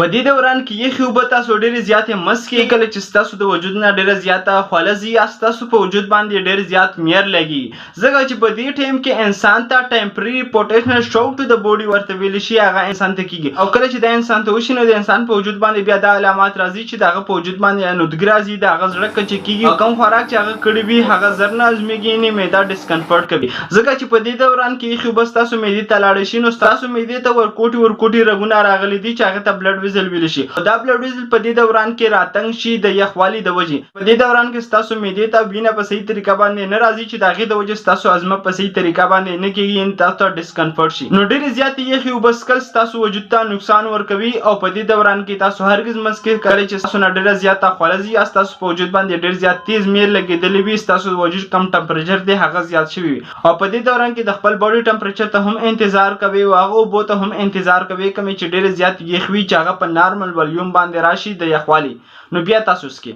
په دې دوران کې یخې اوبه تاسو ډېرې زیاتې مس کړئ. کله چې ستاسو د وجود نه ډېره زیاته خوله ځي یا ستاسو په وجود باندې ډېر زیات میر لګي، ځکه چې په دې ټایم کې انسان ته ټمپرري پوټنشل شوک ټو د بوډي ورته ویل شي، هغه انسان ته کیږي. او کله چې د انسان ته وشي نو د انسان په وجود باندې بیا دا علامات راځي چې دغه په وجود باندې نودګي راځي، د هغه زړه کچې کیږي، او کوم خوراک چې هغه کړی وي هغه زر نه هضمېږي، یعنې معده ډسکمفرټ کوي. ځکه چې په دې دوران کې یخې اوبه ستاسو معدې ته لاړې شي نو ستاسو معدې ته ورکوټي رګونه راغلي دي چې هغه ته بلډ ویزل ویل شي. دا بلډ ویزل په دې دوران کې راتنګ شي د یخوالي د وجې. په دې دوران کې ستاسو معدې ته وینه په صحیح طریقه باندې نه راځي چې د هغې د وجې ستاسو هضمه په صحیح طریقه باندې نه کېږي، یعنې تاسو ته ډسکمفرټ شي. نو ډېرې زیاتې یخې اوبه څښل ستاسو وجود ته نقصان ورکوي، او په دې دوران کې تاسو هرګز مه څښئ. کله چې ستاسو نه ډېره زیاته خوله ځي یا ستاسو په وجود باندې ډېر زیات تیز میر لګېدلی وي، ستاسو د وجود کم ټمپریچر دی هغه زیات شوی وي، او په دې دوران کې د خپل باډي ټمپریچر ته هم انتظار کوئ او هغه اوبو ته هم انتظار کوئ کومې چې ډېرې زیات یخ وي چې هغه په نارمل ولیوم باندې راشي د یخوالي، نو بیا تاسو څښئ.